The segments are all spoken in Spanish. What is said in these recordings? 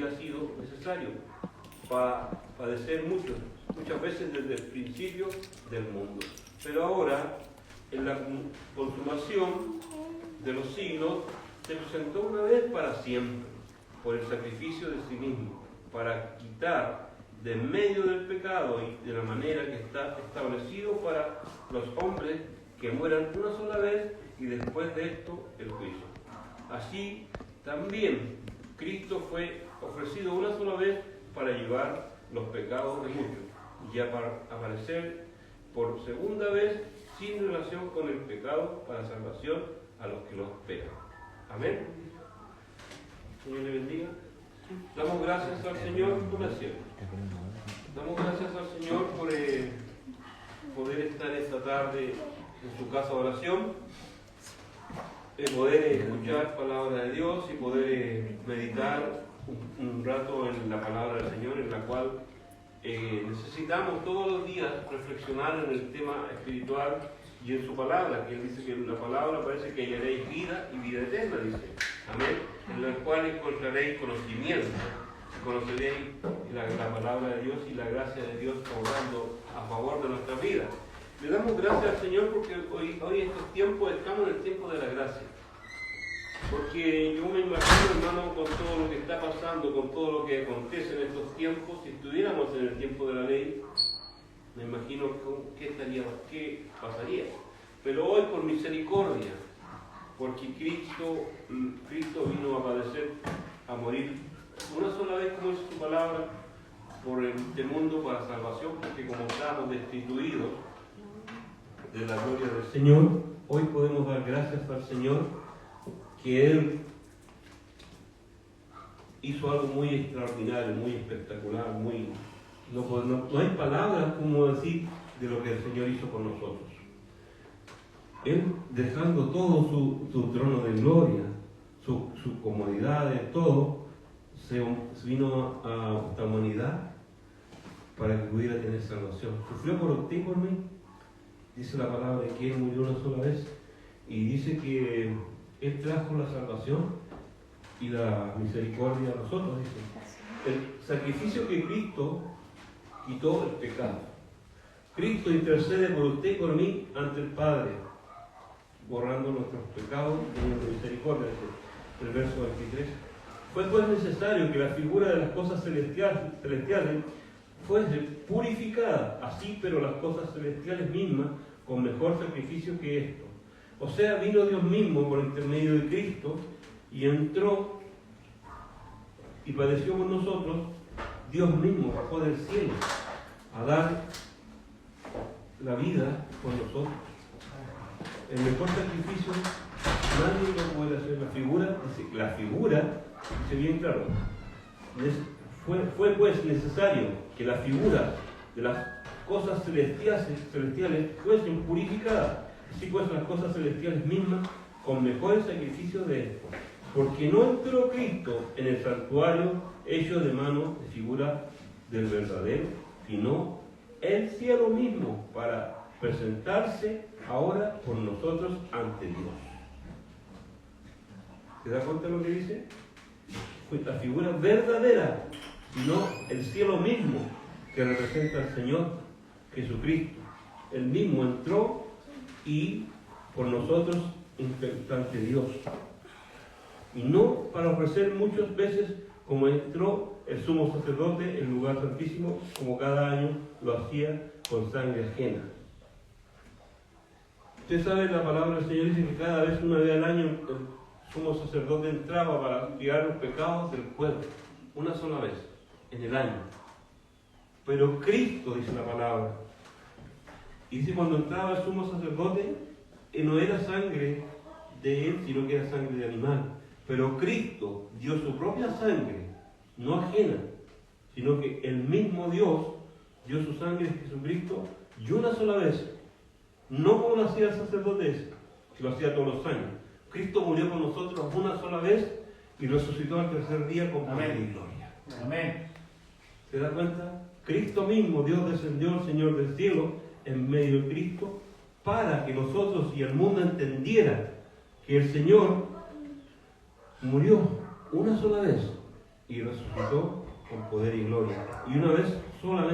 había sido necesario para padecer muchas veces desde el principio del mundo. Pero ahora, en la consumación de los siglos, se presentó una vez para siempre, por el sacrificio de sí mismo, para quitar de en medio del pecado y de la manera que está establecido para los hombres que mueran una sola vez y después de esto el juicio. Así también Cristo fue ofrecido una sola vez para llevar los pecados de muchos y ya para aparecer por segunda vez sin relación con el pecado para salvación a los que lo esperan. Amén. Señor le bendiga. Damos gracias al Señor por la cielo. Damos gracias al Señor por poder estar esta tarde en su casa de oración, poder escuchar palabra de Dios y poder meditar un rato en la palabra del Señor, en la cual necesitamos todos los días reflexionar en el tema espiritual y en su palabra, que Él dice que en la palabra parece que hallaréis vida y vida eterna, dice. Amén. En la cual encontraréis conocimiento, conoceréis la palabra de Dios y la gracia de Dios obrando a favor de nuestra vida. Le damos gracias al Señor porque hoy en estos tiempos estamos en el tiempo de la gracia. Porque yo me imagino, hermano, con todo lo que está pasando, con todo lo que acontece en estos tiempos, si estuviéramos en el tiempo de la ley, me imagino qué pasaría. Pero hoy por misericordia, porque Cristo vino a padecer, a morir una sola vez, como dice su palabra, por este mundo para salvación, porque como estamos destituidos de la gloria del Señor, hoy podemos dar gracias al Señor que Él hizo algo muy extraordinario, muy espectacular, no hay palabras como decir de lo que el Señor hizo por nosotros. Él, dejando todo su trono de gloria, su comodidad de todo, se vino a esta humanidad para que pudiera tener salvación. Sufrió por ti y por mí. Dice la palabra que Él murió una sola vez y dice que Él trajo la salvación y la misericordia a nosotros. Dice. El sacrificio que Cristo quitó el pecado. Cristo intercede por usted y por mí ante el Padre, borrando nuestros pecados y teniendo misericordia. El verso 23. Fue pues necesario que la figura de las cosas celestiales fuese purificada, así pero las cosas celestiales mismas con mejor sacrificio que esto. O sea, vino Dios mismo por intermedio de Cristo y entró y padeció con nosotros. Dios mismo bajó del cielo a dar la vida por nosotros. El mejor sacrificio nadie lo puede hacer. La figura dice bien claro, fue pues necesario que la figura de las cosas celestiales fuesen purificadas, así pues las cosas celestiales mismas con mejores sacrificios de esto, porque no entró Cristo en el santuario hecho de mano de figura del verdadero, sino el cielo mismo para presentarse ahora por nosotros ante Dios. ¿Se da cuenta de lo que dice? Fue la figura verdadera, sino el cielo mismo que representa al Señor Jesucristo. Él mismo entró y por nosotros ante Dios. Y no para ofrecer muchas veces como entró el sumo sacerdote en el lugar santísimo, como cada año lo hacía con sangre ajena. Usted sabe, la palabra del Señor dice que cada vez, una vez al año, el sumo sacerdote entraba para expiar los pecados del pueblo, una sola vez en el año. Pero Cristo, dice la palabra, y dice cuando entraba el sumo sacerdote, no era sangre de él, sino que era sangre de animal. Pero Cristo dio su propia sangre, no ajena, sino que el mismo Dios dio su sangre en Jesucristo y una sola vez, no como lo hacía el sacerdote, que lo hacía todos los años. Cristo murió por nosotros una sola vez y resucitó al tercer día con poder y gloria. Amén. ¿Se da cuenta? Cristo mismo, Dios descendió, el Señor del cielo, en medio de Cristo, para que nosotros y el mundo entendieran que el Señor murió una sola vez y resucitó con poder y gloria. Y una sola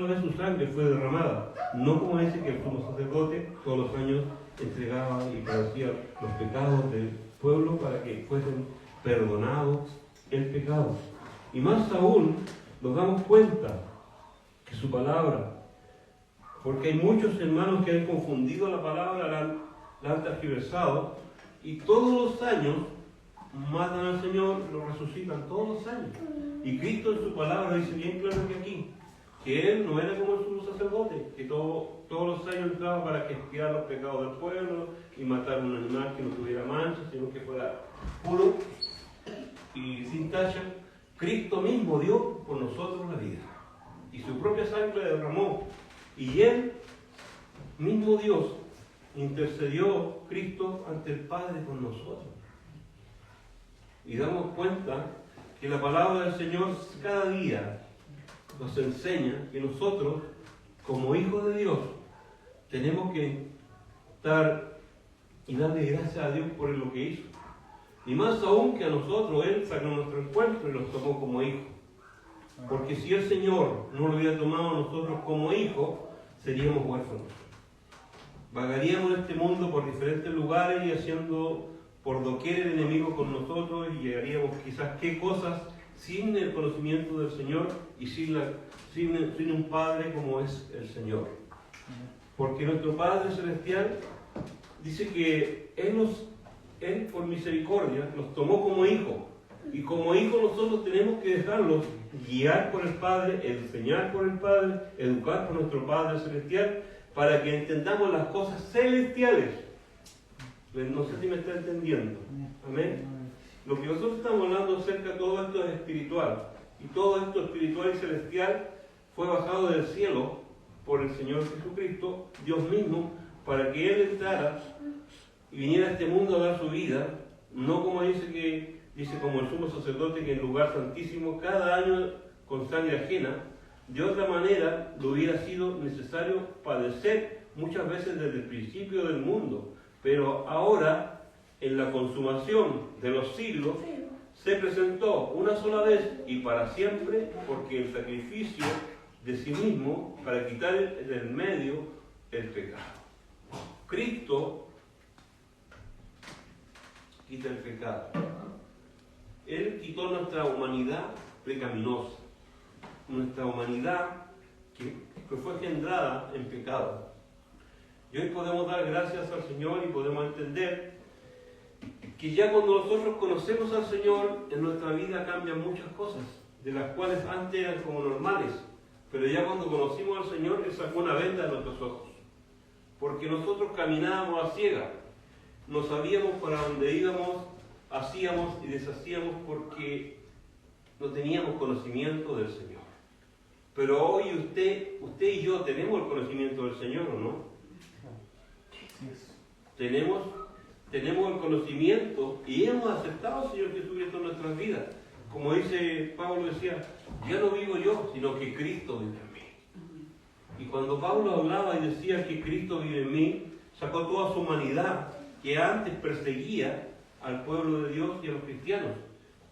vez su sangre fue derramada. No como dice que el sumo sacerdote todos los años entregaba y padecía los pecados del pueblo para que fuesen perdonados el pecado. Y más aún nos damos cuenta que su palabra, porque hay muchos hermanos que han confundido la palabra, la han tergiversado, y todos los años matan al Señor, lo resucitan todos los años. Y Cristo en su palabra dice bien claro que aquí, que Él no era como el sumo sacerdote, que todos los años entraba para que expiara los pecados del pueblo y matar un animal que no tuviera mancha, sino que fuera puro y sin tacha. Cristo mismo dio por nosotros la vida y su propia sangre derramó, y Él mismo Dios intercedió, Cristo, ante el Padre con nosotros. Y damos cuenta que la palabra del Señor cada día nos enseña que nosotros, como hijos de Dios, tenemos que estar y darle gracias a Dios por lo que hizo. Y más aún que a nosotros, Él sacó nuestro encuentro y nos tomó como hijos. Porque si el Señor no lo hubiera tomado a nosotros como hijos, seríamos huérfanos. Vagaríamos en este mundo por diferentes lugares y haciendo por doquier el enemigo con nosotros, y llegaríamos quizás qué cosas sin el conocimiento del Señor y sin un Padre como es el Señor. Porque nuestro Padre Celestial dice que Él por misericordia nos tomó como hijos, y como hijos nosotros tenemos que dejarlos guiar por el Padre, enseñar por el Padre, educar por nuestro Padre Celestial, para que entendamos las cosas celestiales. No sé si me está entendiendo. Amén. Lo que nosotros estamos hablando acerca de todo esto es espiritual, y todo esto espiritual y celestial fue bajado del cielo por el Señor Jesucristo, Dios mismo, para que Él entrara y viniera a este mundo a dar su vida, no como dice como el sumo sacerdote, que en el lugar santísimo cada año con sangre ajena. De otra manera le hubiera sido necesario padecer muchas veces desde el principio del mundo, pero ahora, en la consumación de los siglos, se presentó una sola vez y para siempre, porque el sacrificio de sí mismo para quitar del medio el pecado. Cristo quita el pecado. Él quitó nuestra humanidad pecaminosa, nuestra humanidad que fue engendrada en pecado. Y hoy podemos dar gracias al Señor y podemos entender que ya cuando nosotros conocemos al Señor, en nuestra vida cambian muchas cosas, de las cuales antes eran como normales. Pero ya cuando conocimos al Señor, Él sacó una venda de nuestros ojos. Porque nosotros caminábamos a ciegas, no sabíamos para dónde íbamos, hacíamos y deshacíamos porque no teníamos conocimiento del Señor. Pero hoy usted y yo tenemos el conocimiento del Señor, ¿o no? Tenemos el conocimiento y hemos aceptado al Señor Jesucristo en nuestras vidas. Como dice Pablo, decía, ya no vivo yo, sino que Cristo vive en mí. Y cuando Pablo hablaba y decía que Cristo vive en mí, sacó toda su humanidad que antes perseguía al pueblo de Dios y a los cristianos,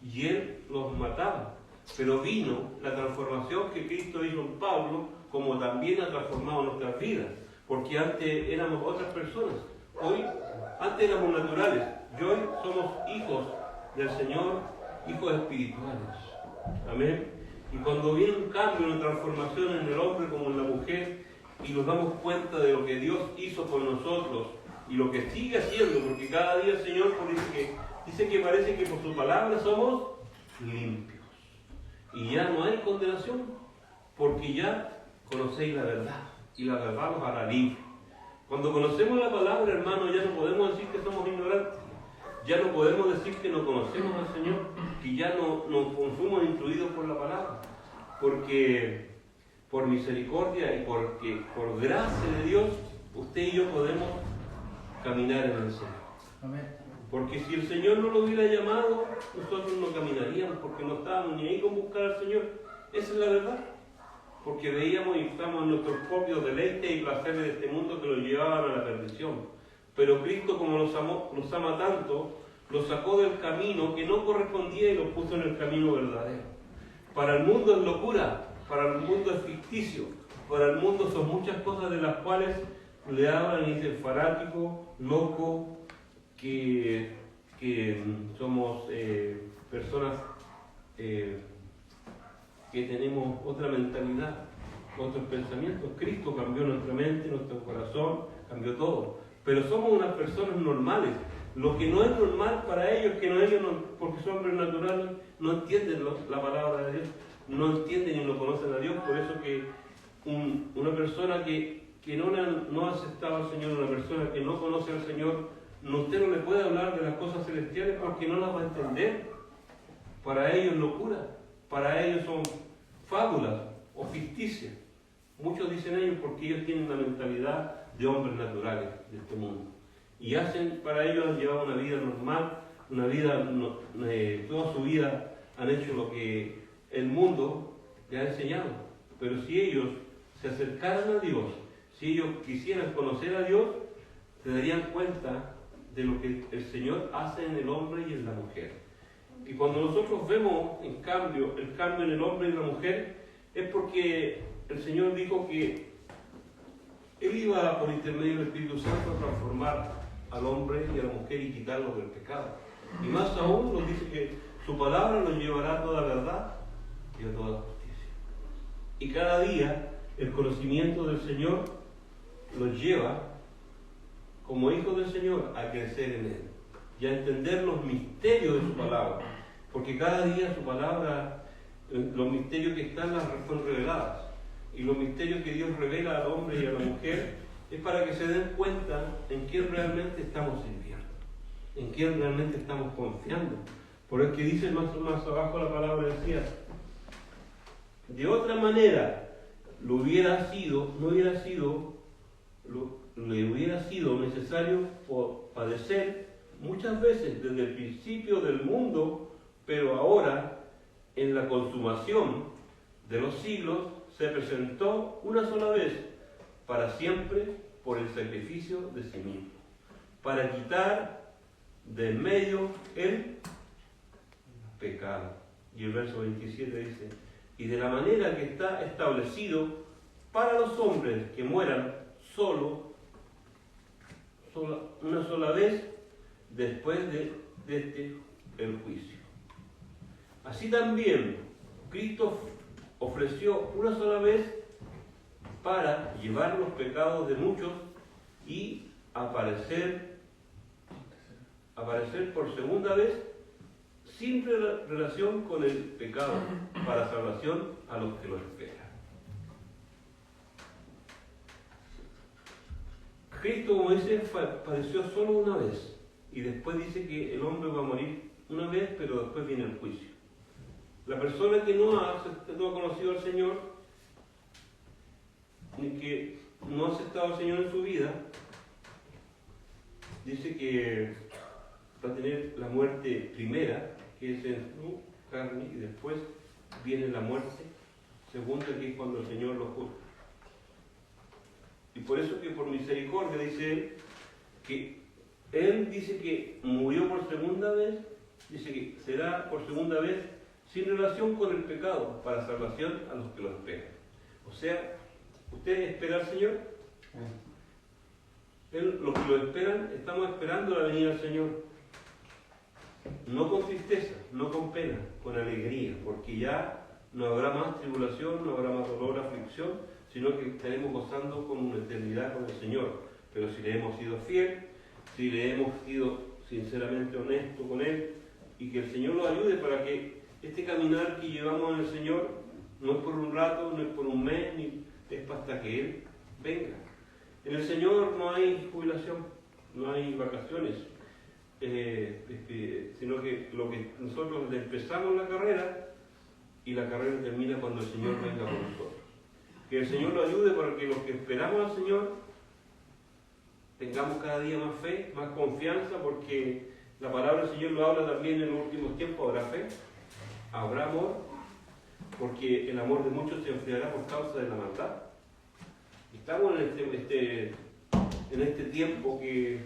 y Él los mataba. Pero vino la transformación que Cristo hizo en Pablo, como también ha transformado nuestras vidas, porque antes éramos otras personas. Antes éramos naturales, y hoy somos hijos del Señor, hijos espirituales. Amén. Y cuando viene un cambio, una transformación en el hombre como en la mujer, y nos damos cuenta de lo que Dios hizo por nosotros y lo que sigue haciendo, porque cada día el Señor dice que parece que por su palabra somos limpios. Y ya no hay condenación, porque ya conocéis la verdad, y la verdad los hará libres. Cuando conocemos la palabra, hermano, ya no podemos decir que somos ignorantes. Ya no podemos decir que no conocemos al Señor, que ya no fuimos instruidos por la palabra. Porque por misericordia y porque por gracia de Dios, usted y yo podemos caminar en el Señor. Amén. Porque si el Señor no lo hubiera llamado, nosotros no caminaríamos, porque no estábamos ni ahí con buscar al Señor. Esa es la verdad. Porque veíamos y estábamos en nuestros propios deleites y placeres de este mundo que los llevaban a la perdición. Pero Cristo, como los ama tanto, los sacó del camino que no correspondía y los puso en el camino verdadero. Para el mundo es locura, para el mundo es ficticio, para el mundo son muchas cosas de las cuales le hablan y dicen fanático, loco, que somos personas que tenemos otra mentalidad, otros pensamientos. Cristo cambió nuestra mente, nuestro corazón, cambió todo. Pero somos unas personas normales. Lo que no es normal para ellos, porque son hombres naturales, no entienden la palabra de Dios, no entienden y no conocen a Dios. Por eso que una persona que no ha aceptado al Señor, una persona que no conoce al Señor, usted no le puede hablar de las cosas celestiales porque no las va a entender. Para ellos es locura, para ellos son fábulas o ficticias. Muchos dicen ellos porque ellos tienen la mentalidad de hombres naturales de este mundo. Y para ellos han llevado una vida normal, una vida, toda su vida han hecho lo que el mundo les ha enseñado. Pero si ellos se acercaran a Dios, si ellos quisieran conocer a Dios, se darían cuenta de lo que el Señor hace en el hombre y en la mujer. Y cuando nosotros vemos el cambio en el hombre y la mujer, es porque el Señor dijo que Él iba por intermedio del Espíritu Santo a transformar al hombre y a la mujer y quitarlos del pecado. Y más aún nos dice que su palabra nos llevará a toda verdad y a toda justicia. Y cada día el conocimiento del Señor los lleva, como hijos del Señor, a crecer en Él y a entender los misterios de su palabra. Porque cada día su palabra, los misterios que están, las son reveladas. Y los misterios que Dios revela al hombre y a la mujer es para que se den cuenta en quién realmente estamos sirviendo, en quién realmente estamos confiando. Por el que dice más abajo la palabra decía, de otra manera le hubiera sido necesario padecer muchas veces desde el principio del mundo, pero ahora en la consumación de los siglos se presentó una sola vez para siempre por el sacrificio de sí mismo, para quitar de en medio el pecado. Y el verso 27 dice, y de la manera que está establecido para los hombres que mueran una sola vez después de el juicio. Así también Cristo ofreció una sola vez para llevar los pecados de muchos y aparecer por segunda vez sin relación con el pecado, para salvación a los que lo esperan. Cristo, como dice, padeció solo una vez y después dice que el hombre va a morir una vez, pero después viene el juicio. La persona que no ha conocido al Señor, ni que no ha aceptado al Señor en su vida, dice que va a tener la muerte primera, que es en su carne, y después viene la muerte segunda, que es cuando el Señor lo juzga. Y por eso que por misericordia dice él, que él dice que murió por segunda vez, dice que será por segunda vez sin relación con el pecado, para salvación a los que lo esperan. O sea, ¿usted espera al Señor? Los que lo esperan, estamos esperando la venida del Señor. No con tristeza, no con pena, con alegría, porque ya no habrá más tribulación, no habrá más dolor, aflicción, sino que estaremos gozando con una eternidad con el Señor. Pero si le hemos sido fiel, si le hemos sido sinceramente honestos con Él, y que el Señor nos ayude para que este caminar que llevamos en el Señor no es por un rato, no es por un mes, ni es hasta que Él venga. En el Señor no hay jubilación, no hay vacaciones, sino que nosotros empezamos la carrera y la carrera termina cuando el Señor venga por nosotros. Que el Señor lo ayude para que los que esperamos al Señor tengamos cada día más fe, más confianza, porque la palabra del Señor lo habla también en los últimos tiempos. Habrá fe, habrá amor, porque el amor de muchos se enfriará por causa de la maldad. Estamos en este tiempo que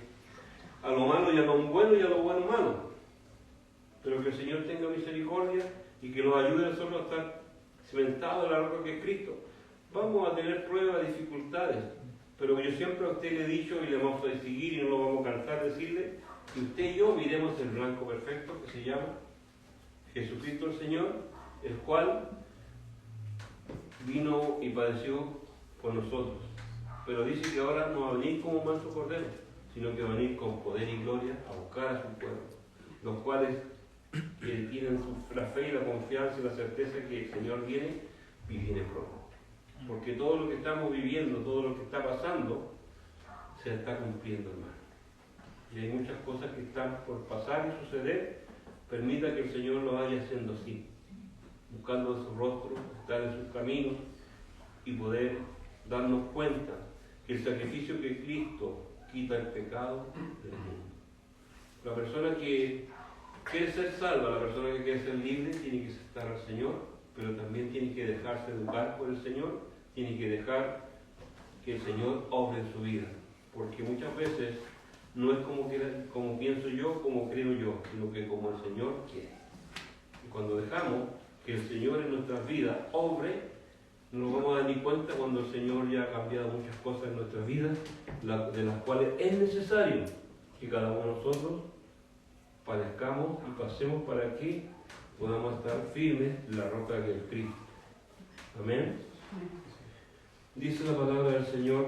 a lo malo llaman bueno y a lo bueno malo. Pero que el Señor tenga misericordia y que nos ayude a nosotros a estar cimentados en la roca que es Cristo. Vamos a tener pruebas, dificultades, pero yo siempre a usted le he dicho y le vamos a seguir y no lo vamos a cansar de decirle que usted y yo miremos el blanco perfecto que se llama Jesucristo el Señor, el cual vino y padeció por nosotros. Pero dice que ahora no va a venir como manso cordero, sino que va a venir con poder y gloria a buscar a su pueblo, los cuales que tienen la fe y la confianza y la certeza que el Señor viene y viene pronto. Porque todo lo que estamos viviendo, todo lo que está pasando, se está cumpliendo, hermano. Y hay muchas cosas que están por pasar y suceder. Permita que el Señor lo vaya haciendo así, buscando su rostro, estar en sus caminos y poder darnos cuenta que el sacrificio que Cristo quita el pecado del mundo. La persona que quiere ser salva, la persona que quiere ser libre, tiene que aceptar al Señor, pero también tiene que dejarse educar por el Señor, tiene que dejar que el Señor obre en su vida, porque muchas veces no es como pienso yo, como creo yo, sino que como el Señor quiere. Y cuando dejamos que el Señor en nuestras vidas obre, nos vamos a dar ni cuenta cuando el Señor ya ha cambiado muchas cosas en nuestras vidas, de las cuales es necesario que cada uno de nosotros padezcamos y pasemos para que podamos estar firmes en la roca que es Cristo. Amén. Dice la palabra del Señor: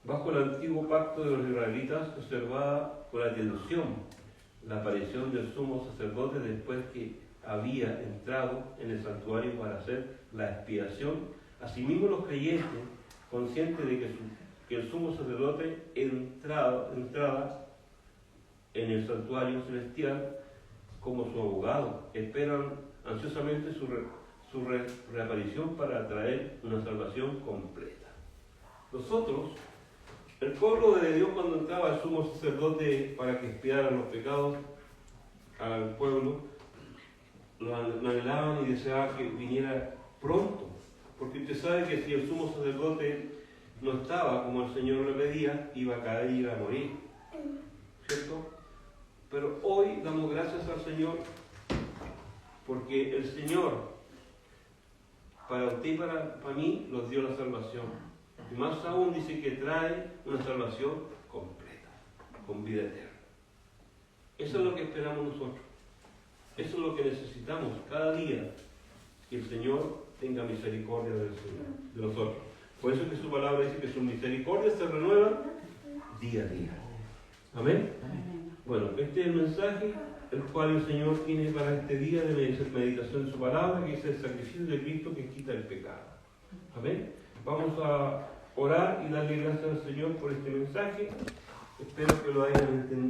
bajo el antiguo pacto de los israelitas, observaba con atención la aparición del sumo sacerdote después que había entrado en el santuario para hacer la expiación. Asimismo, los creyentes, conscientes de que el sumo sacerdote entraba en el santuario celestial como su abogado, esperan ansiosamente su reaparición para traer una salvación completa. Nosotros, el pueblo de Dios, cuando entraba el sumo sacerdote para que expiara los pecados al pueblo, lo anhelaban y deseaban que viniera pronto, porque usted sabe que si el sumo sacerdote no estaba como el Señor le pedía, iba a caer y iba a morir, ¿cierto? Pero hoy damos gracias al Señor porque el Señor para usted y para mí nos dio la salvación, y más aún dice que trae una salvación completa, con vida eterna. Eso es lo que esperamos nosotros. Eso es lo que necesitamos cada día, que el Señor tenga misericordia de nosotros. Por eso es que su palabra dice que sus misericordias se renuevan día a día. Amén. Bueno, este es el mensaje el cual el Señor tiene para este día de meditación de su palabra, que es el sacrificio de Cristo que quita el pecado. Amén. Vamos a orar y darle gracias al Señor por este mensaje. Espero que lo hayan entendido.